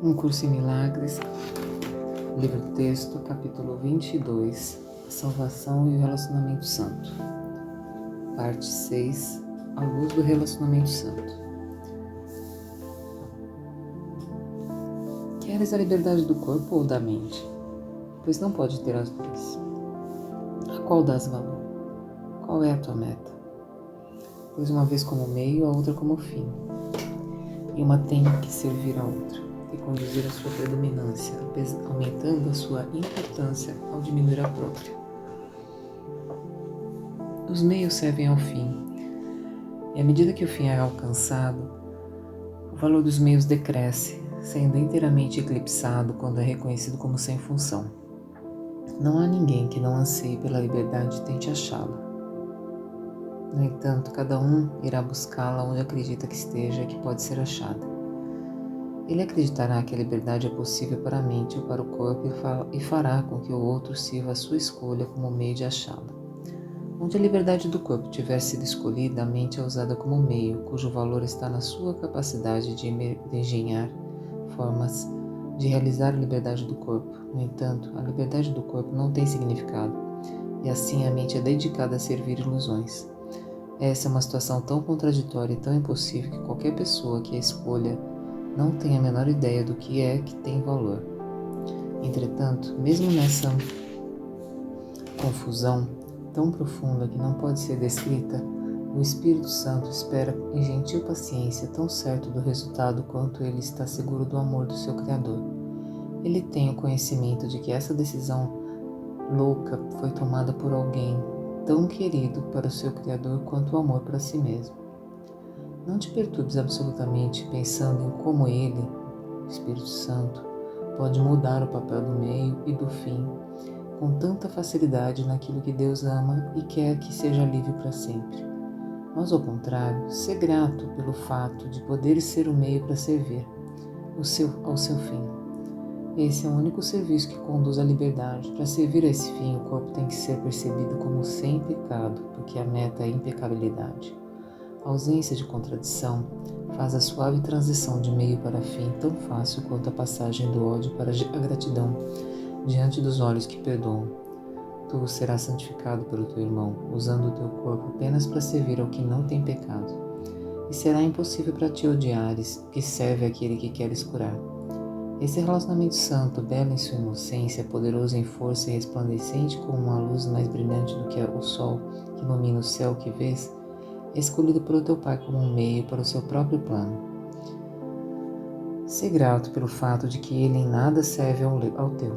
Um Curso em Milagres, livro texto, capítulo 22, a salvação e o relacionamento santo. Parte 6, a luz do relacionamento santo. Queres a liberdade do corpo ou da mente? Pois não pode ter as duas. A qual dás valor? Qual é a tua meta? Pois uma vez como meio, a outra como fim. E uma tem que servir a outra e conduzir a sua predominância, aumentando a sua importância ao diminuir a própria. Os meios servem ao fim, e à medida que o fim é alcançado, o valor dos meios decresce, sendo inteiramente eclipsado quando é reconhecido como sem função. Não há ninguém que não anseie pela liberdade e tente achá-la. No entanto, cada um irá buscá-la onde acredita que esteja e que pode ser achada. Ele acreditará que a liberdade é possível para a mente ou para o corpo e fará com que o outro sirva a sua escolha como meio de achá-la. Onde a liberdade do corpo tiver sido escolhida, a mente é usada como meio, cujo valor está na sua capacidade de engenhar formas de realizar a liberdade do corpo. No entanto, a liberdade do corpo não tem significado, e assim a mente é dedicada a servir ilusões. Essa é uma situação tão contraditória e tão impossível que qualquer pessoa que a escolha não tem a menor ideia do que é que tem valor. Entretanto, mesmo nessa confusão tão profunda que não pode ser descrita, o Espírito Santo espera em gentil paciência, tão certo do resultado quanto ele está seguro do amor do seu Criador. Ele tem o conhecimento de que essa decisão louca foi tomada por alguém tão querido para o seu Criador quanto o amor para si mesmo. Não te perturbes absolutamente pensando em como ele, o Espírito Santo, pode mudar o papel do meio e do fim com tanta facilidade naquilo que Deus ama e quer que seja livre para sempre. Mas, ao contrário, ser grato pelo fato de poder ser o meio para servir ao seu fim. Esse é o único serviço que conduz à liberdade. Para servir a esse fim, o corpo tem que ser percebido como sem pecado, porque a meta é a impecabilidade. A ausência de contradição faz a suave transição de meio para fim tão fácil quanto a passagem do ódio para a gratidão diante dos olhos que perdoam. Tu serás santificado pelo teu irmão, usando o teu corpo apenas para servir ao que não tem pecado. E será impossível para ti odiares, que serve àquele que queres curar. Esse relacionamento santo, belo em sua inocência, poderoso em força e resplandecente como uma luz mais brilhante do que o sol que ilumina o céu que vês, é escolhido pelo teu Pai como um meio para o seu próprio plano. Sê grato pelo fato de que ele em nada serve ao teu.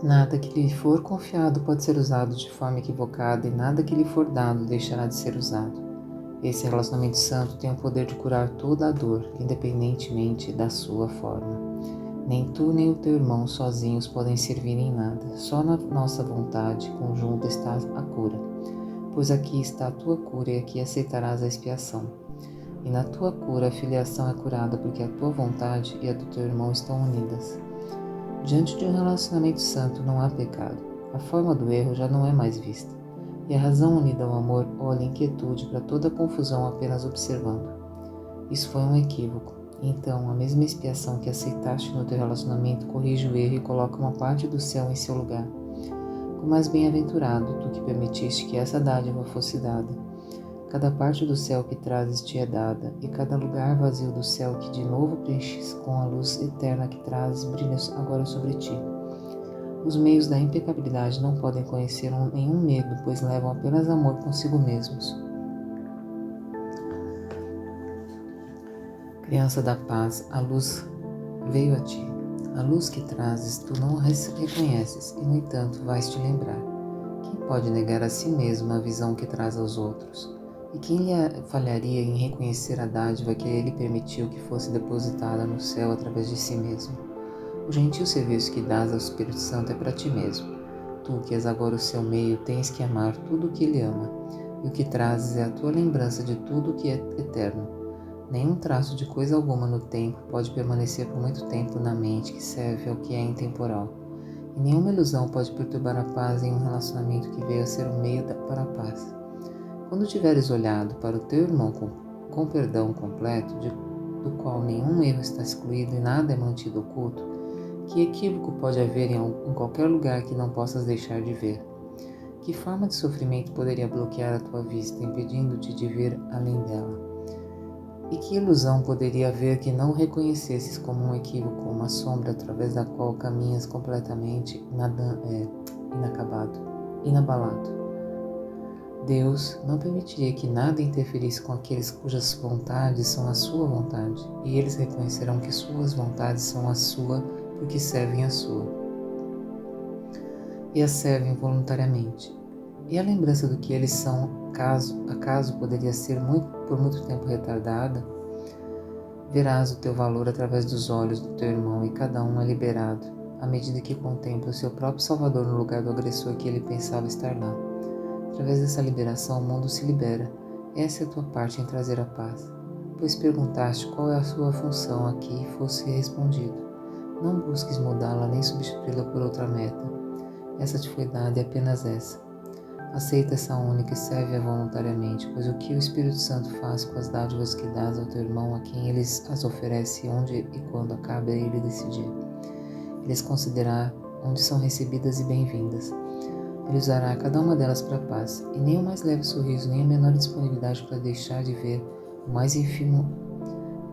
Nada que lhe for confiado pode ser usado de forma equivocada e nada que lhe for dado deixará de ser usado. Esse relacionamento santo tem o poder de curar toda a dor, independentemente da sua forma. Nem tu nem o teu irmão sozinhos podem servir em nada. Só na nossa vontade conjunta está a cura. Pois aqui está a tua cura e aqui aceitarás a expiação. E na tua cura a filiação é curada porque a tua vontade e a do teu irmão estão unidas. Diante de um relacionamento santo não há pecado. A forma do erro já não é mais vista. E a razão unida ao amor olha em quietude para toda a confusão apenas observando. Isso foi um equívoco. Então, a mesma expiação que aceitaste no teu relacionamento corrige o erro e coloca uma parte do céu em seu lugar. O mais bem-aventurado, tu que permitiste que essa dádiva fosse dada. Cada parte do céu que trazes te é dada, e cada lugar vazio do céu que de novo preenches com a luz eterna que trazes brilha agora sobre ti. Os meios da impecabilidade não podem conhecer nenhum medo, pois levam apenas amor consigo mesmos. Criança da paz, a luz veio a ti. A luz que trazes, tu não reconheces, e no entanto vais te lembrar. Quem pode negar a si mesmo a visão que traz aos outros? E quem lhe falharia em reconhecer a dádiva que ele permitiu que fosse depositada no céu através de si mesmo? O gentil serviço que dás ao Espírito Santo é para ti mesmo. Tu, que és agora o seu meio, tens que amar tudo o que ele ama, e o que trazes é a tua lembrança de tudo o que é eterno. Nenhum traço de coisa alguma no tempo pode permanecer por muito tempo na mente que serve ao que é intemporal. E nenhuma ilusão pode perturbar a paz em um relacionamento que veio a ser o meio para a paz. Quando tiveres olhado para o teu irmão com perdão completo de do qual nenhum erro está excluído e nada é mantido oculto, que equívoco pode haver em qualquer lugar que não possas deixar de ver? Que forma de sofrimento poderia bloquear a tua vista, impedindo-te de ver além dela? E que ilusão poderia haver que não reconhecesses como um equívoco, uma sombra através da qual caminhas completamente inacabado, inabalado? Deus não permitiria que nada interferisse com aqueles cujas vontades são a sua vontade, e eles reconhecerão que suas vontades são a sua porque servem a sua, e a servem voluntariamente. E a lembrança do que eles são, acaso poderia ser por muito tempo retardada? Verás o teu valor através dos olhos do teu irmão, e cada um é liberado, à medida que contempla o seu próprio Salvador no lugar do agressor que ele pensava estar lá. Através dessa liberação, o mundo se libera. Essa é a tua parte em trazer a paz. Pois perguntaste qual é a sua função aqui e fosse respondido. Não busques mudá-la nem substituí-la por outra meta. Essa te foi dada e apenas essa. Aceita essa única e serve-a voluntariamente, pois o que o Espírito Santo faz com as dádivas que dás ao teu irmão, a quem ele as oferece, onde e quando acabe a ele decidir. Ele as considerar onde são recebidas e bem-vindas. Ele usará cada uma delas para a paz, e nem o mais leve sorriso, nem a menor disponibilidade para deixar de ver o mais ínfimo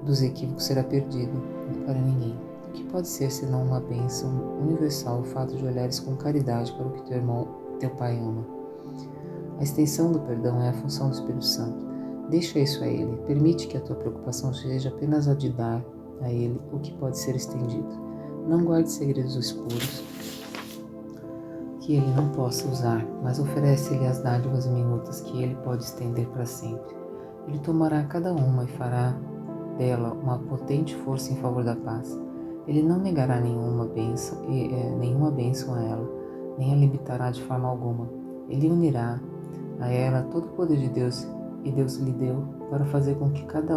dos equívocos será perdido para ninguém. O que pode ser senão uma bênção universal o fato de olhares com caridade para o que teu irmão, teu pai ama? A extensão do perdão é a função do Espírito Santo. Deixa isso a Ele. Permite que a tua preocupação seja apenas a de dar a Ele o que pode ser estendido. Não guarde segredos escuros que Ele não possa usar, mas oferece-lhe as dádivas minutas que Ele pode estender para sempre. Ele tomará cada uma e fará dela uma potente força em favor da paz. Ele não negará nenhuma bênção a ela, nem a limitará de forma alguma. Ele unirá a ela todo o poder de Deus, e Deus lhe deu para fazer com que cada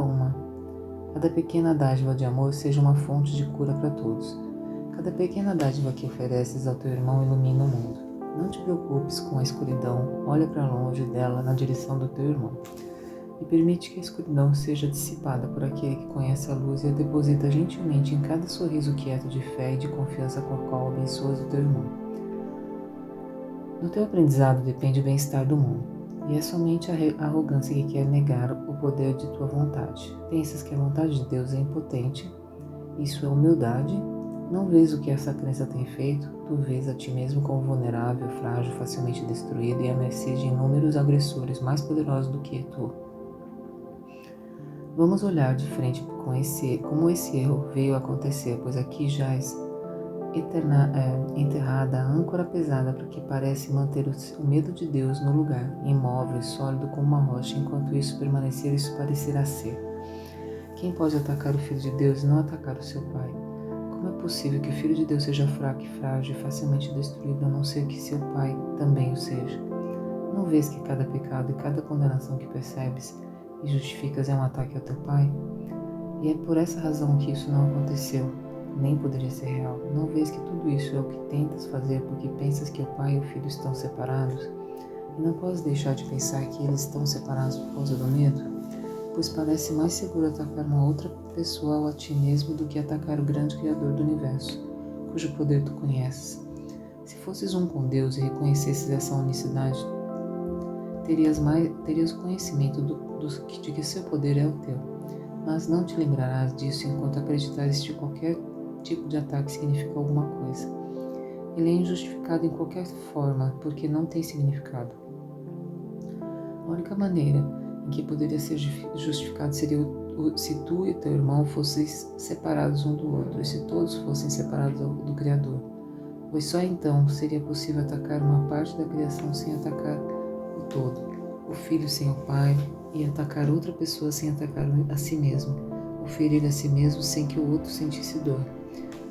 pequena dádiva de amor seja uma fonte de cura para todos. Cada pequena dádiva que ofereces ao teu irmão ilumina o mundo. Não te preocupes com a escuridão, olha para longe dela na direção do teu irmão. E permite que a escuridão seja dissipada por aquele que conhece a luz e a deposita gentilmente em cada sorriso quieto de fé e de confiança com a qual abençoas o teu irmão. Do teu aprendizado depende o bem-estar do mundo, e é somente a arrogância que quer negar o poder de tua vontade. Pensas que a vontade de Deus é impotente, isso é humildade. Não vês o que essa crença tem feito, tu vês a ti mesmo como vulnerável, frágil, facilmente destruído e à mercê de inúmeros agressores mais poderosos do que tu. Vamos olhar de frente como esse erro veio a acontecer, pois aqui jaz enterrada a âncora pesada para que parece manter o medo de Deus no lugar, imóvel e sólido como uma rocha, enquanto isso permanecer, isso parecerá ser. Quem pode atacar o Filho de Deus e não atacar o seu Pai? Como é possível que o Filho de Deus seja fraco e frágil e facilmente destruído, a não ser que seu Pai também o seja? Não vês que cada pecado e cada condenação que percebes e justificas é um ataque ao teu Pai? E é por essa razão que isso não aconteceu, nem poderia ser real. Não vês que tudo isso é o que tentas fazer porque pensas que o Pai e o Filho estão separados? E não podes deixar de pensar que eles estão separados por causa do medo? Pois parece mais seguro atacar uma outra pessoa ou a ti mesmo do que atacar o grande Criador do Universo, cujo poder tu conheces. Se fosses um com Deus e reconhecesses essa unicidade, terias conhecimento de que seu poder é o teu, mas não te lembrarás disso enquanto acreditares que qualquer tipo de ataque significa alguma coisa. Ele é injustificado em qualquer forma, porque não tem significado. A única maneira em que poderia ser justificado seria se tu e teu irmão fosseis separados um do outro, e se todos fossem separados do Criador, pois só então seria possível atacar uma parte da criação sem atacar o todo, o filho sem o pai, e atacar outra pessoa sem atacar a si mesmo, ou ferir a si mesmo sem que o outro sentisse dor.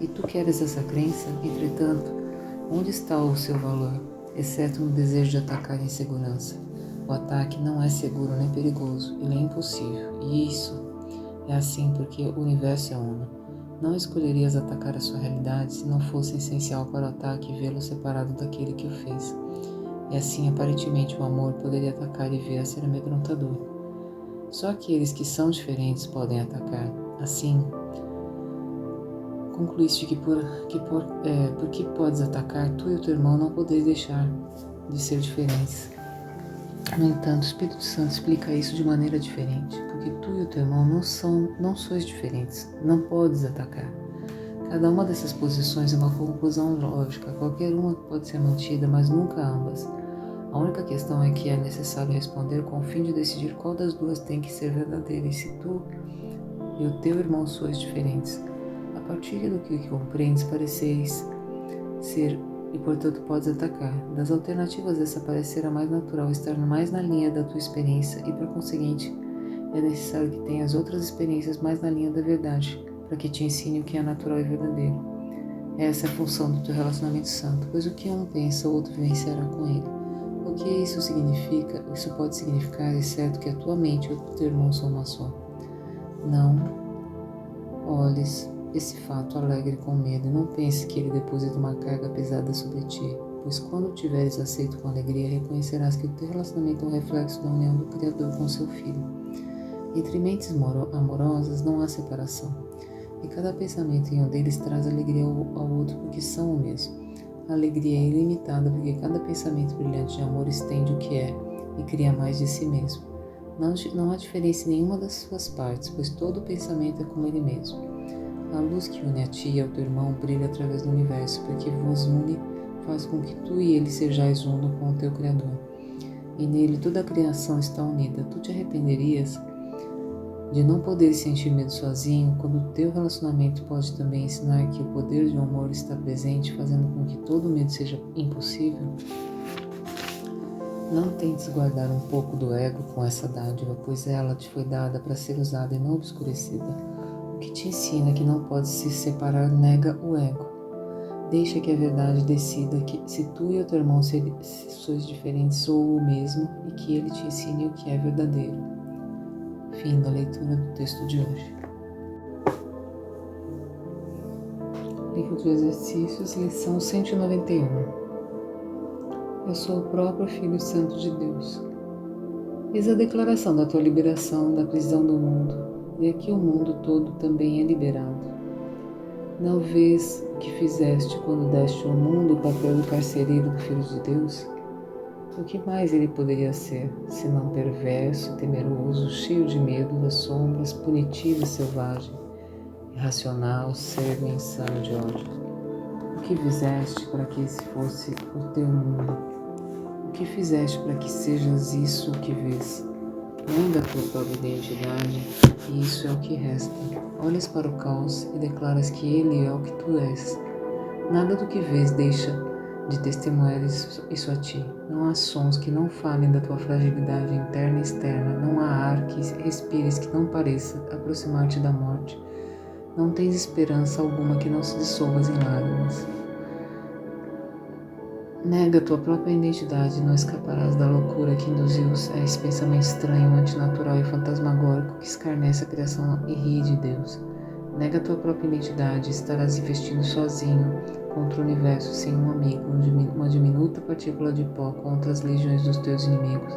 E tu queres essa crença? Entretanto, onde está o seu valor, exceto no desejo de atacar em segurança? O ataque não é seguro nem perigoso, ele é impossível, e isso é assim porque o universo é uno. Não escolherias atacar a sua realidade se não fosse essencial para o ataque vê-lo separado daquele que o fez. E assim, aparentemente, o amor poderia atacar e vir a ser amedrontador. Só aqueles que são diferentes podem atacar. Assim, concluíste que porque podes atacar, tu e o teu irmão não podeis deixar de ser diferentes. No entanto, o Espírito Santo explica isso de maneira diferente, porque tu e o teu irmão não sois diferentes, não podes atacar. Cada uma dessas posições é uma conclusão lógica, qualquer uma pode ser mantida, mas nunca ambas. A única questão é que é necessário responder com o fim de decidir qual das duas tem que ser verdadeira, e se tu e o teu irmão sois diferentes. A partir do que compreendes, pareceis ser e, portanto, podes atacar. Das alternativas, essa parecerá mais natural, estar mais na linha da tua experiência e, por conseguinte, é necessário que tenhas outras experiências mais na linha da verdade, para que te ensine o que é natural e verdadeiro. Essa é a função do teu relacionamento santo, pois o que um pensa, o outro vivenciará com ele. O que isso significa? Isso pode significar, é certo, que a tua mente e o teu irmão são uma só. Não olhes esse fato alegre com medo e não pense que ele deposita uma carga pesada sobre ti, pois quando o tiveres aceito com alegria, reconhecerás que o teu relacionamento é um reflexo da união do Criador com seu Filho. Entre mentes amorosas não há separação, e cada pensamento em um deles traz alegria ao outro porque são o mesmo. A alegria é ilimitada porque cada pensamento brilhante de amor estende o que é e cria mais de si mesmo. Não há diferença em nenhuma das suas partes, pois todo pensamento é como ele mesmo. A luz que une a ti e ao teu irmão brilha através do universo, porque vos une, faz com que tu e ele sejais uno com o teu Criador. E nele toda a criação está unida. Tu te arrependerias de não poder sentir medo sozinho, quando o teu relacionamento pode também ensinar que o poder de um amor está presente, fazendo com que todo medo seja impossível? Não tentes guardar um pouco do ego com essa dádiva, pois ela te foi dada para ser usada e não obscurecida. O que te ensina que não pode se separar nega o ego. Deixa que a verdade decida que se tu e o teu irmão sois diferentes ou o mesmo, e que ele te ensine o que é verdadeiro. Fim da leitura do texto de hoje. Livro de Exercícios, lição 191. Eu sou o próprio Filho Santo de Deus. Eis a declaração da tua liberação da prisão do mundo, e aqui o mundo todo também é liberado. Não vês o que fizeste quando deste ao mundo o papel do carcereiro do Filho de Deus? O que mais ele poderia ser, senão perverso, temeroso, cheio de medo das sombras, punitivo e selvagem, irracional, cego e insano de ódio? O que fizeste para que esse fosse o teu mundo? O que fizeste para que sejas isso o que vês? Nega a tua própria identidade, e isso é o que resta. Olhas para o caos e declaras que ele é o que tu és. Nada do que vês deixa de testemunhar isso a ti. Não há sons que não falem da tua fragilidade interna e externa. Não há ar que respires que não pareça aproximar-te da morte. Não tens esperança alguma que não se dissolva em lágrimas. Nega a tua própria identidade e não escaparás da loucura que induziu a esse pensamento estranho, antinatural e fantasmagórico que escarnece a criação e ri de Deus. Nega a tua própria identidade e estarás investindo sozinho contra o universo sem um amigo, uma diminuta partícula de pó contra as legiões dos teus inimigos.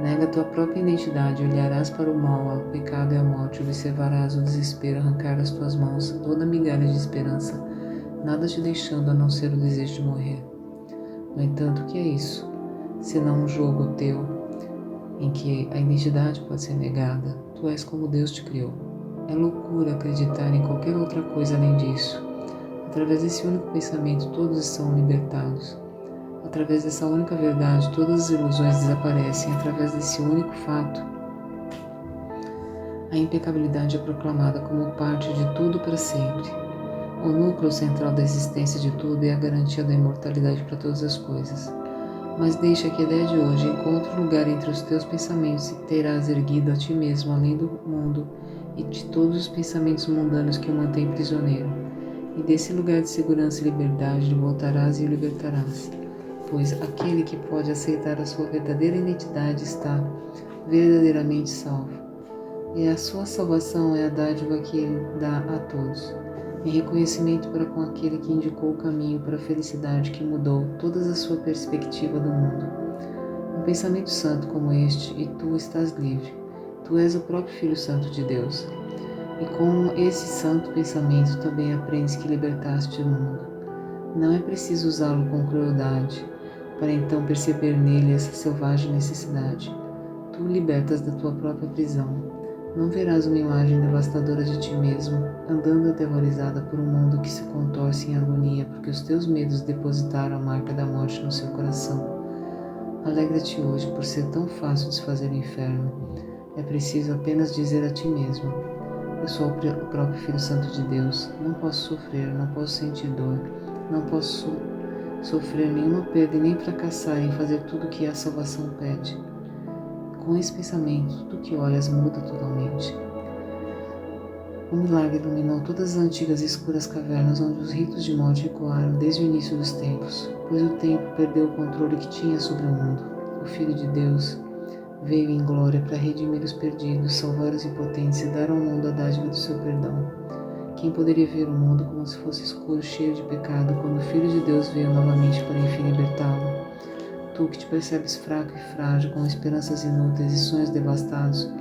Nega a tua própria identidade e olharás para o mal, ao pecado e à morte, observarás o desespero arrancar das tuas mãos toda migalha de esperança, nada te deixando a não ser o desejo de morrer. No entanto, o que é isso? Senão um jogo teu, em que a identidade pode ser negada, tu és como Deus te criou. É loucura acreditar em qualquer outra coisa além disso. Através desse único pensamento, todos são libertados. Através dessa única verdade, todas as ilusões desaparecem. Através desse único fato, a impecabilidade é proclamada como parte de tudo para sempre. O núcleo central da existência de tudo é a garantia da imortalidade para todas as coisas. Mas deixa que a ideia de hoje encontre lugar entre os teus pensamentos e terás erguido a ti mesmo além do mundo e de todos os pensamentos mundanos que o mantêm prisioneiro. E desse lugar de segurança e liberdade voltarás e o libertarás, pois aquele que pode aceitar a sua verdadeira identidade está verdadeiramente salvo. E a sua salvação é a dádiva que ele dá a todos, em reconhecimento para com aquele que indicou o caminho para a felicidade que mudou toda a sua perspectiva do mundo. Um pensamento santo como este, e tu estás livre. Tu és o próprio Filho Santo de Deus. E com esse santo pensamento também aprendes que libertaste o mundo. Não é preciso usá-lo com crueldade, para então perceber nele essa selvagem necessidade. Tu o libertas da tua própria prisão. Não verás uma imagem devastadora de ti mesmo, andando aterrorizada por um mundo que se contorce em agonia porque os teus medos depositaram a marca da morte no seu coração. Alegra-te hoje por ser tão fácil desfazer o inferno. É preciso apenas dizer a ti mesmo: eu sou o próprio Filho Santo de Deus, não posso sofrer, não posso sentir dor, não posso sofrer nenhuma perda e nem fracassar em fazer tudo o que a salvação pede. Com esse pensamento, tudo que olhas muda totalmente. O milagre iluminou todas as antigas e escuras cavernas onde os ritos de morte ecoaram desde o início dos tempos, pois o tempo perdeu o controle que tinha sobre o mundo. O Filho de Deus veio em glória para redimir os perdidos, salvar os impotentes e dar ao mundo a dádiva do seu perdão. Quem poderia ver o mundo como se fosse escuro, cheio de pecado, quando o Filho de Deus veio novamente para enfim libertá-lo? Tu que te percebes fraco e frágil, com esperanças inúteis e sonhos devastados,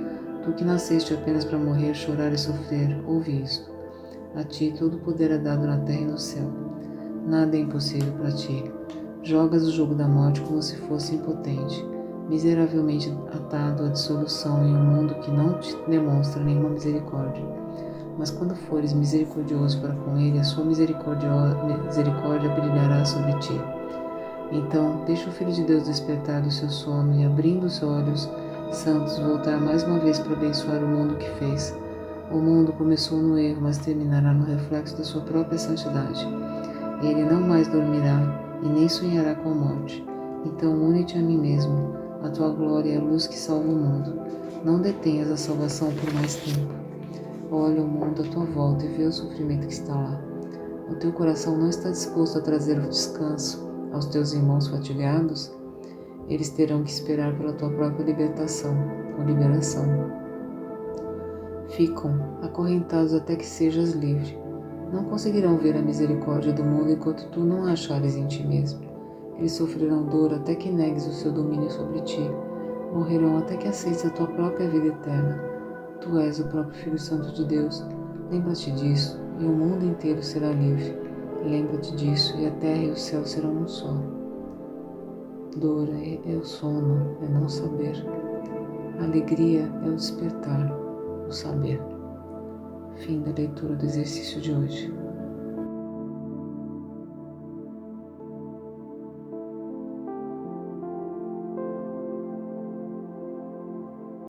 tu que nasceste apenas para morrer, chorar e sofrer, ouve isto. A ti todo o poder é dado na terra e no céu. Nada é impossível para ti. Jogas o jogo da morte como se fosse impotente, miseravelmente atado à dissolução em um mundo que não te demonstra nenhuma misericórdia. Mas quando fores misericordioso para com ele, a sua misericórdia brilhará sobre ti. Então, deixa o Filho de Deus despertar do seu sono e, abrindo os olhos santos, voltar mais uma vez para abençoar o mundo que fez. O mundo começou no erro, mas terminará no reflexo da sua própria santidade. Ele não mais dormirá e nem sonhará com a morte. Então, une-te a mim mesmo. A tua glória é a luz que salva o mundo. Não detenhas a salvação por mais tempo. Olha o mundo à tua volta e vê o sofrimento que está lá. O teu coração não está disposto a trazer o descanso aos teus irmãos fatigados? Eles terão que esperar pela tua própria libertação ou liberação. Ficam acorrentados até que sejas livre. Não conseguirão ver a misericórdia do mundo enquanto tu não a achares em ti mesmo. Eles sofrerão dor até que negues o seu domínio sobre ti. Morrerão até que aceites a tua própria vida eterna. Tu és o próprio Filho Santo de Deus. Lembra-te disso e o mundo inteiro será livre. Lembra-te disso e a terra e o céu serão um só. Dor é o sono, é não saber. Alegria é o despertar, o saber. Fim da leitura do exercício de hoje.